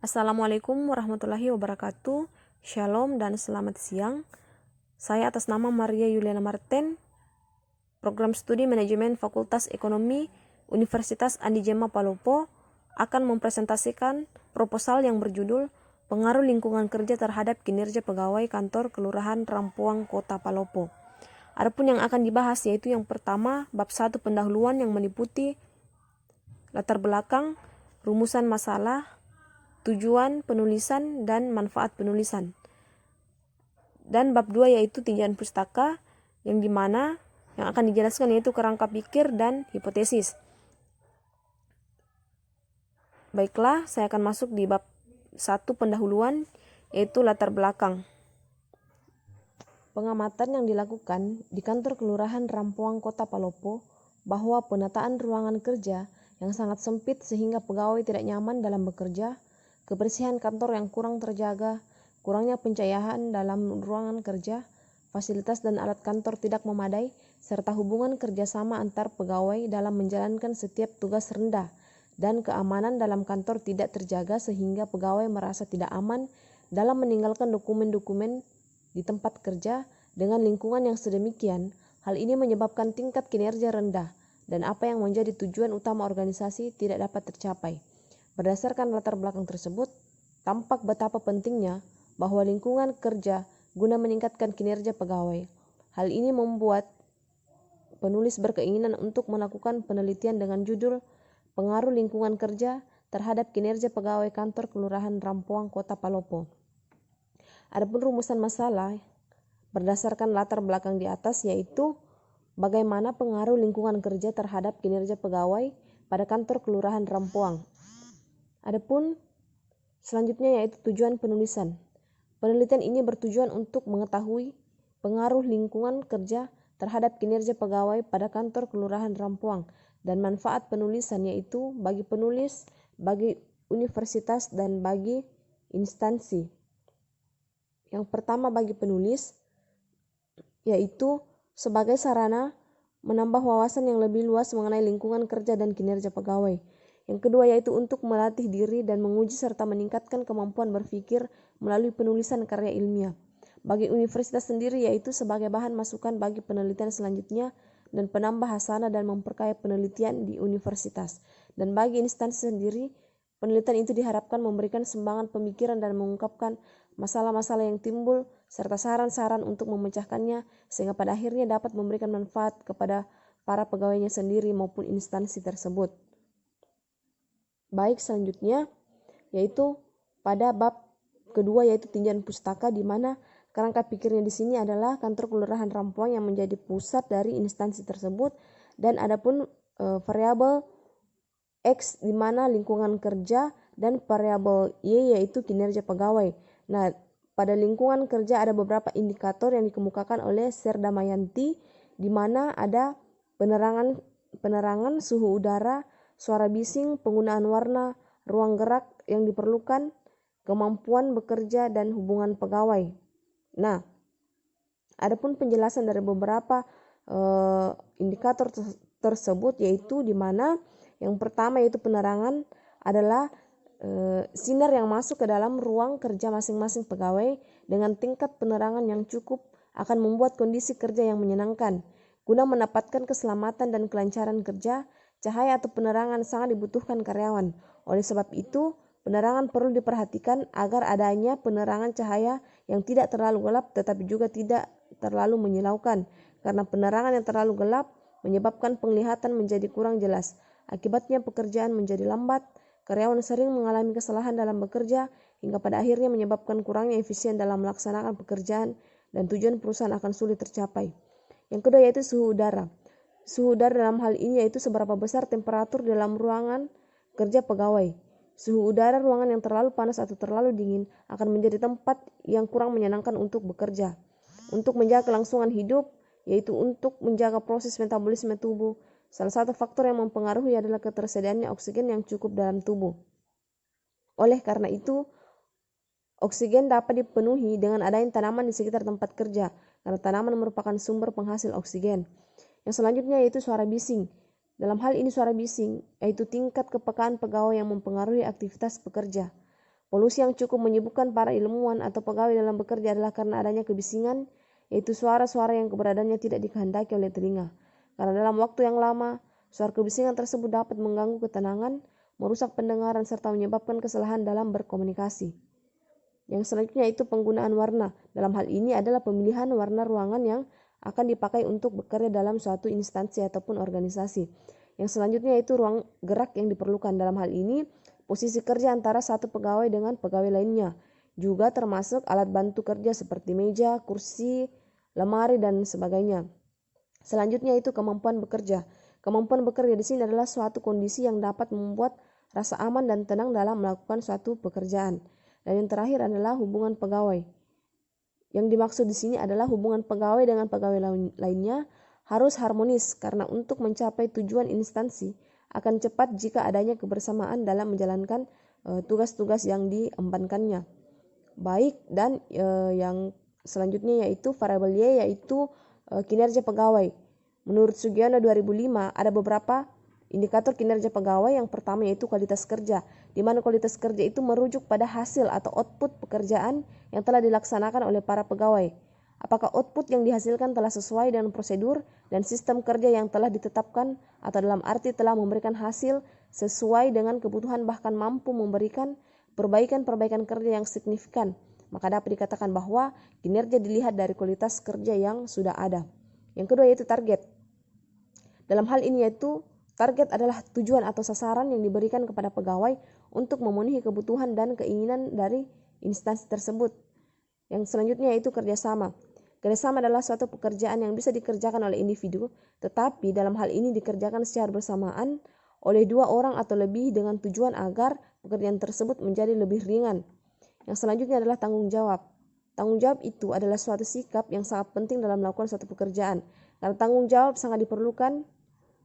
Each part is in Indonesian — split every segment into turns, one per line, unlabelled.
Assalamualaikum warahmatullahi wabarakatuh. Shalom dan selamat siang. Saya atas nama Maria Yuliana Marten, Program Studi Manajemen Fakultas Ekonomi Universitas Andi Jema Palopo, akan mempresentasikan proposal yang berjudul Pengaruh Lingkungan Kerja Terhadap Kinerja Pegawai Kantor Kelurahan Rampuang Kota Palopo. Adapun yang akan dibahas yaitu yang pertama, bab 1 pendahuluan yang meliputi latar belakang, rumusan masalah, tujuan penulisan dan manfaat penulisan. Dan bab 2 yaitu tinjauan pustaka yang dimana yang akan dijelaskan yaitu kerangka pikir dan hipotesis. Baiklah, saya akan masuk di bab 1 pendahuluan yaitu latar belakang. Pengamatan yang dilakukan di kantor Kelurahan Rampuang Kota Palopo bahwa penataan ruangan kerja yang sangat sempit sehingga pegawai tidak nyaman dalam bekerja, kebersihan kantor yang kurang terjaga, kurangnya pencahayaan dalam ruangan kerja, fasilitas dan alat kantor tidak memadai, serta hubungan kerjasama antar pegawai dalam menjalankan setiap tugas rendah, dan keamanan dalam kantor tidak terjaga sehingga pegawai merasa tidak aman dalam meninggalkan dokumen-dokumen di tempat kerja dengan lingkungan yang sedemikian. Hal ini menyebabkan tingkat kinerja rendah dan apa yang menjadi tujuan utama organisasi tidak dapat tercapai. Berdasarkan latar belakang tersebut, tampak betapa pentingnya bahwa lingkungan kerja guna meningkatkan kinerja pegawai. Hal ini membuat penulis berkeinginan untuk melakukan penelitian dengan judul Pengaruh Lingkungan Kerja Terhadap Kinerja Pegawai Kantor Kelurahan Rampuang Kota Palopo. Adapun rumusan masalah berdasarkan latar belakang di atas yaitu bagaimana pengaruh lingkungan kerja terhadap kinerja pegawai pada kantor Kelurahan Rampuang. Adapun selanjutnya yaitu tujuan penulisan. Penelitian ini bertujuan untuk mengetahui pengaruh lingkungan kerja terhadap kinerja pegawai pada kantor Kelurahan Rampuang dan manfaat penulisan yaitu bagi penulis, bagi universitas dan bagi instansi. Yang pertama bagi penulis yaitu sebagai sarana menambah wawasan yang lebih luas mengenai lingkungan kerja dan kinerja pegawai. Yang kedua yaitu untuk melatih diri dan menguji serta meningkatkan kemampuan berpikir melalui penulisan karya ilmiah. Bagi universitas sendiri yaitu sebagai bahan masukan bagi penelitian selanjutnya dan penambah hasanah dan memperkaya penelitian di universitas. Dan bagi instansi sendiri, penelitian itu diharapkan memberikan sumbangan pemikiran dan mengungkapkan masalah-masalah yang timbul serta saran-saran untuk memecahkannya sehingga pada akhirnya dapat memberikan manfaat kepada para pegawainya sendiri maupun instansi tersebut. Baik, selanjutnya yaitu pada bab kedua yaitu tinjauan pustaka, di mana kerangka pikirnya di sini adalah kantor Kelurahan Rampuang yang menjadi pusat dari instansi tersebut, dan adapun variabel X di mana lingkungan kerja dan variabel Y yaitu kinerja pegawai. Nah, pada lingkungan kerja ada beberapa indikator yang dikemukakan oleh Serda Mayanti, di mana ada penerangan, suhu udara, suara bising, penggunaan warna, ruang gerak yang diperlukan, kemampuan bekerja dan hubungan pegawai. Nah, adapun penjelasan dari beberapa indikator tersebut yaitu di mana yang pertama yaitu penerangan adalah sinar yang masuk ke dalam ruang kerja masing-masing pegawai dengan tingkat penerangan yang cukup akan membuat kondisi kerja yang menyenangkan. Guna mendapatkan keselamatan dan kelancaran kerja, cahaya atau penerangan sangat dibutuhkan karyawan. Oleh sebab itu, penerangan perlu diperhatikan agar adanya penerangan cahaya yang tidak terlalu gelap tetapi juga tidak terlalu menyilaukan, karena penerangan yang terlalu gelap menyebabkan penglihatan menjadi kurang jelas. Akibatnya pekerjaan menjadi lambat, karyawan sering mengalami kesalahan dalam bekerja hingga pada akhirnya menyebabkan kurangnya efisien dalam melaksanakan pekerjaan dan tujuan perusahaan akan sulit tercapai. Yang kedua yaitu suhu udara. Suhu udara dalam hal ini yaitu seberapa besar temperatur dalam ruangan kerja pegawai. Suhu udara ruangan yang terlalu panas atau terlalu dingin akan menjadi tempat yang kurang menyenangkan untuk bekerja. Untuk menjaga kelangsungan hidup, yaitu untuk menjaga proses metabolisme tubuh, salah satu faktor yang mempengaruhi adalah ketersediaannya oksigen yang cukup dalam tubuh. Oleh karena itu, oksigen dapat dipenuhi dengan adanya tanaman di sekitar tempat kerja, karena tanaman merupakan sumber penghasil oksigen. Yang selanjutnya yaitu suara bising. Dalam hal ini suara bising yaitu tingkat kepekaan pegawai yang mempengaruhi aktivitas pekerja. Polusi yang cukup menyibukkan para ilmuwan atau pegawai dalam bekerja adalah karena adanya kebisingan, yaitu suara-suara yang keberadaannya tidak dikehendaki oleh telinga. Karena dalam waktu yang lama, suara kebisingan tersebut dapat mengganggu ketenangan, merusak pendengaran, serta menyebabkan kesalahan dalam berkomunikasi. Yang selanjutnya itu penggunaan warna. Dalam hal ini adalah pemilihan warna ruangan yang akan dipakai untuk bekerja dalam suatu instansi ataupun organisasi. Yang selanjutnya itu ruang gerak yang diperlukan. Dalam hal ini, posisi kerja antara satu pegawai dengan pegawai lainnya. Juga termasuk alat bantu kerja seperti meja, kursi, lemari, dan sebagainya. Selanjutnya itu kemampuan bekerja. Kemampuan bekerja di sini adalah suatu kondisi yang dapat membuat rasa aman dan tenang dalam melakukan suatu pekerjaan. Dan yang terakhir adalah hubungan pegawai. Yang dimaksud di sini adalah hubungan pegawai dengan pegawai lainnya harus harmonis, karena untuk mencapai tujuan instansi akan cepat jika adanya kebersamaan dalam menjalankan tugas-tugas yang diembankannya. Baik, dan yang selanjutnya yaitu variabel Y, yaitu kinerja pegawai. Menurut Sugiono 2005 ada beberapa indikator kinerja pegawai. Yang pertama yaitu kualitas kerja, di mana kualitas kerja itu merujuk pada hasil atau output pekerjaan yang telah dilaksanakan oleh para pegawai. Apakah output yang dihasilkan telah sesuai dengan prosedur dan sistem kerja yang telah ditetapkan, atau dalam arti telah memberikan hasil sesuai dengan kebutuhan, bahkan mampu memberikan perbaikan-perbaikan kerja yang signifikan. Maka dapat dikatakan bahwa kinerja dilihat dari kualitas kerja yang sudah ada. Yang kedua yaitu target. Dalam hal ini yaitu target adalah tujuan atau sasaran yang diberikan kepada pegawai untuk memenuhi kebutuhan dan keinginan dari instansi tersebut. Yang selanjutnya yaitu kerjasama. Kerjasama adalah suatu pekerjaan yang bisa dikerjakan oleh individu, tetapi dalam hal ini dikerjakan secara bersamaan oleh dua orang atau lebih dengan tujuan agar pekerjaan tersebut menjadi lebih ringan. Yang selanjutnya adalah tanggung jawab. Tanggung jawab itu adalah suatu sikap yang sangat penting dalam melakukan suatu pekerjaan. Karena tanggung jawab sangat diperlukan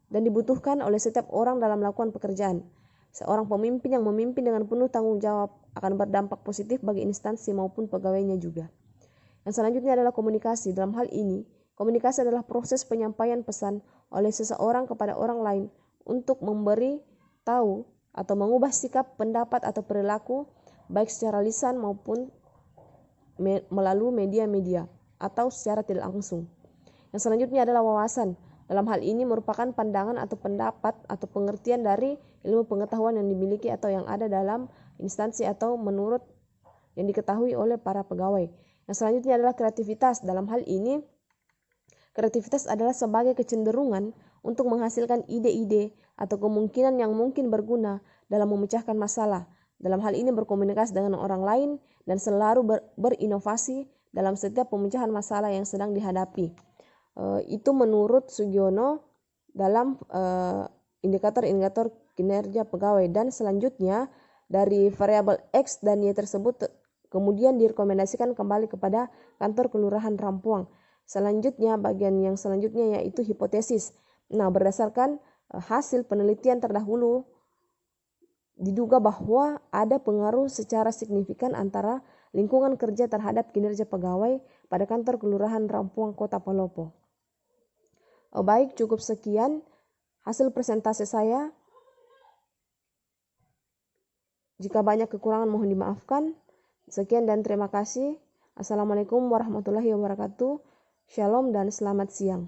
dan dibutuhkan oleh setiap orang dalam melakukan pekerjaan. Seorang pemimpin yang memimpin dengan penuh tanggung jawab akan berdampak positif bagi instansi maupun pegawainya juga. Yang selanjutnya adalah komunikasi. Dalam hal ini, komunikasi adalah proses penyampaian pesan oleh seseorang kepada orang lain untuk memberi tahu atau mengubah sikap, pendapat, atau perilaku baik secara lisan maupun melalui media-media atau secara tidak langsung. Yang selanjutnya adalah wawasan. Dalam hal ini merupakan pandangan atau pendapat atau pengertian dari ilmu pengetahuan yang dimiliki atau yang ada dalam instansi atau menurut yang diketahui oleh para pegawai. Yang selanjutnya adalah kreativitas. Dalam hal ini, kreativitas adalah sebagai kecenderungan untuk menghasilkan ide-ide atau kemungkinan yang mungkin berguna dalam memecahkan masalah. Dalam hal ini berkomunikasi dengan orang lain dan selalu berinovasi dalam setiap pemecahan masalah yang sedang dihadapi. Itu menurut Sugiono dalam indikator-indikator kinerja pegawai. Dan selanjutnya dari variabel X dan Y tersebut kemudian direkomendasikan kembali kepada kantor kelurahan Rampuang. Selanjutnya bagian yang selanjutnya yaitu hipotesis. Nah, berdasarkan hasil penelitian terdahulu diduga bahwa ada pengaruh secara signifikan antara lingkungan kerja terhadap kinerja pegawai pada kantor kelurahan Rampuang Kota Palopo. Baik, cukup sekian hasil presentasi saya. Jika banyak kekurangan mohon dimaafkan. Sekian dan terima kasih. Assalamualaikum warahmatullahi wabarakatuh. Shalom dan selamat siang.